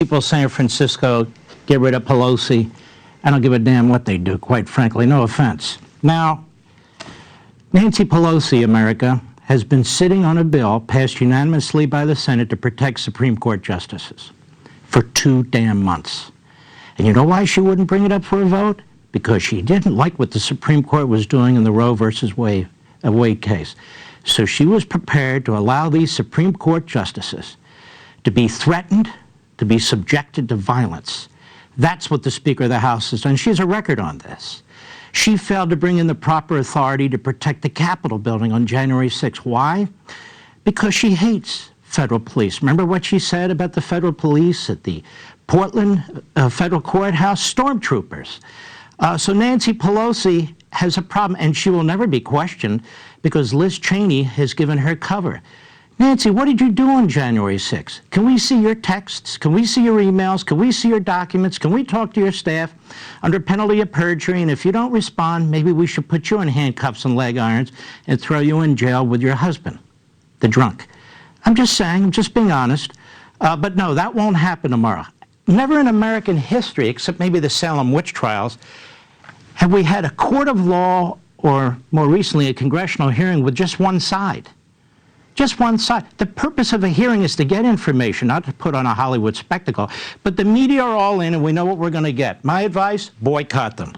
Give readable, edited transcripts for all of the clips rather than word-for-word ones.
People in San Francisco get rid of Pelosi. I don't give a damn what they do, quite frankly. No offense. Now, Nancy Pelosi, America, has been sitting on a bill passed unanimously by the Senate to protect Supreme Court justices for 2 damn months. And you know why she wouldn't bring it up for a vote? Because she didn't like what the Supreme Court was doing in the Roe versus Wade case. So she was prepared to allow these Supreme Court justices to be threatened, to be subjected to violence. That's what the Speaker of the House has done. She has a record on this. She failed to bring in the proper authority to protect the Capitol building on January 6th. Why? Because she hates federal police. Remember what she said about the federal police at the Portland federal courthouse? Stormtroopers. So Nancy Pelosi has a problem, and she will never be questioned because Liz Cheney has given her cover. Nancy, what did you do on January 6th? Can we see your texts? Can we see your emails? Can we see your documents? Can we talk to your staff under penalty of perjury? And if you don't respond, maybe we should put you in handcuffs and leg irons and throw you in jail with your husband, the drunk. I'm just saying, I'm just being honest. But no, that won't happen tomorrow. Never in American history, except maybe the Salem witch trials, have we had a court of law or more recently a congressional hearing with just one side. Just one side. The purpose of a hearing is to get information, not to put on a Hollywood spectacle. But the media are all in, and we know what we're going to get. My advice, boycott them.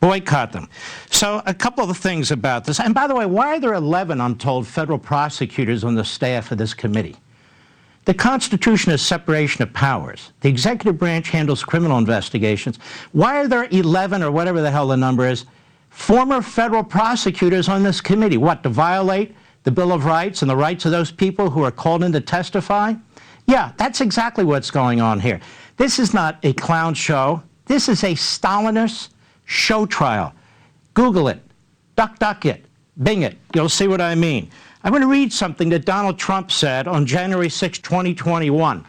Boycott them. So a couple of things about this. And by the way, why are there 11, I'm told, federal prosecutors on the staff of this committee? The Constitution is separation of powers. The executive branch handles criminal investigations. Why are there 11, or whatever the hell the number is, former federal prosecutors on this committee? What, to violate the Bill of Rights and the rights of those people who are called in to testify? Yeah, that's exactly what's going on here. This is not a clown show. This is a Stalinist show trial. Google it, duck it, Bing it. You'll see what I mean. I'm going to read something that Donald Trump said on January 6, 2021,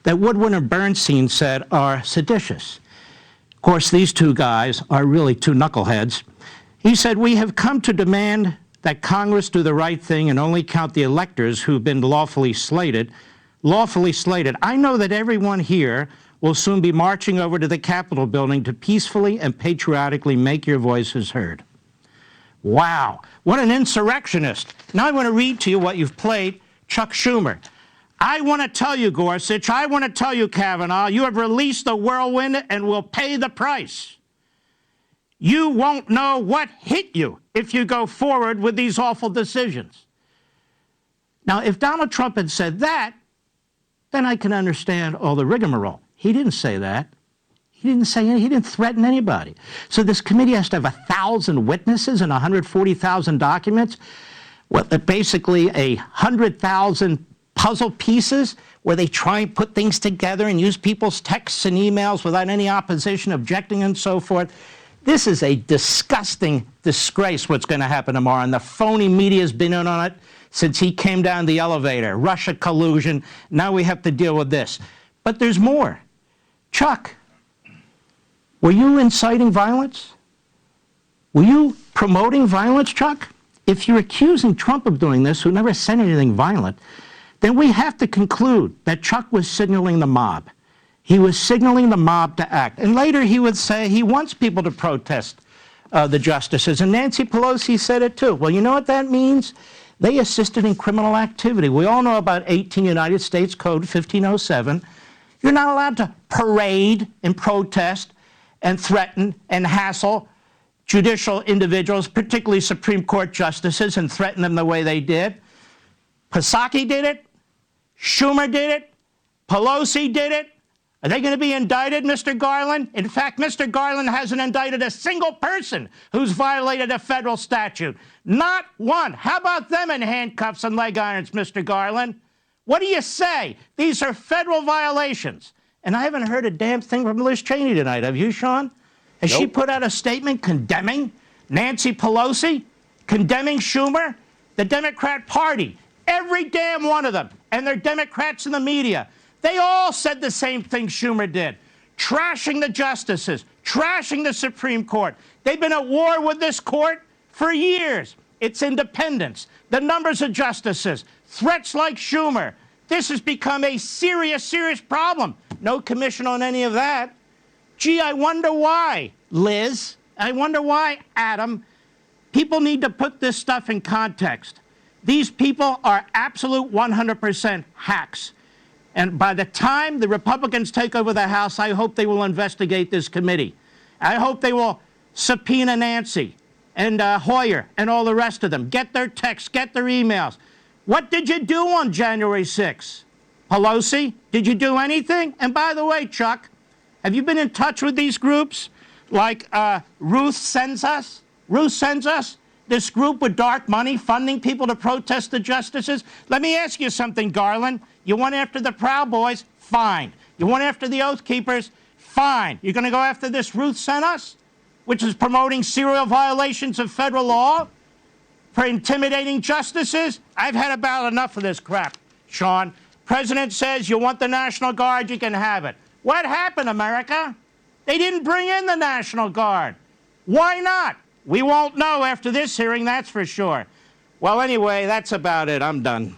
that Woodward and Bernstein said are seditious. Of course, these two guys are really two knuckleheads. He said, "We have come to demand that Congress do the right thing and only count the electors who've been lawfully slated. Lawfully slated. I know that everyone here will soon be marching over to the Capitol building to peacefully and patriotically make your voices heard." Wow, what an insurrectionist. Now I want to read to you what you've played, Chuck Schumer. "I want to tell you, Gorsuch, I want to tell you, Kavanaugh, you have released the whirlwind and will pay the price. You won't know what hit you if you go forward with these awful decisions." Now, if Donald Trump had said that, then I can understand all the rigmarole. He didn't say that. He didn't say anything. He didn't threaten anybody. So this committee has to have 1,000 witnesses and 140,000 documents. Well, basically 100,000 puzzle pieces where they try and put things together and use people's texts and emails without any opposition, objecting, and so forth. This is a disgusting disgrace what's going to happen tomorrow, and the phony media has been in on it since he came down the elevator. Russia collusion. Now we have to deal with this. But there's more. Chuck, were you inciting violence? Were you promoting violence, Chuck? If you're accusing Trump of doing this, who never said anything violent, then we have to conclude that Chuck was signaling the mob. He was signaling the mob to act. And later he would say he wants people to protest the justices. And Nancy Pelosi said it too. Well, you know what that means? They assisted in criminal activity. We all know about 18 United States Code 1507. You're not allowed to parade and protest and threaten and hassle judicial individuals, particularly Supreme Court justices, and threaten them the way they did. Psaki did it. Schumer did it. Pelosi did it. Are they going to be indicted, Mr. Garland? In fact, Mr. Garland hasn't indicted a single person who's violated a federal statute. Not one. How about them in handcuffs and leg irons, Mr. Garland? What do you say? These are federal violations. And I haven't heard a damn thing from Liz Cheney tonight. Have you, Sean? Has she put out a statement condemning Nancy Pelosi, condemning Schumer, the Democrat Party, every damn one of them, and they're Democrats in the media? They all said the same thing Schumer did, trashing the justices, trashing the Supreme Court. They've been at war with this court for years. Its independence, the numbers of justices, threats like Schumer, This has become a serious, serious problem. No commission on any of that. Gee, I wonder why, Liz. I wonder why, Adam. People need to put this stuff in context. These people are absolute 100% hacks. And by the time the Republicans take over the House, I hope they will investigate this committee. I hope they will subpoena Nancy and Hoyer and all the rest of them. Get their texts, get their emails. What did you do on January 6th? Pelosi, did you do anything? And by the way, Chuck, have you been in touch with these groups like Ruth Sends Us? Ruth Sends Us? This group with dark money funding people to protest the justices? Let me ask you something, Garland. You went after the Proud Boys? Fine. You went after the Oath Keepers? Fine. You're going to go after this Ruth Sent Us, which is promoting serial violations of federal law for intimidating justices? I've had about enough of this crap, Sean. President says you want the National Guard, you can have it. What happened, America? They didn't bring in the National Guard. Why not? We won't know after this hearing, that's for sure. Well, anyway, that's about it. I'm done.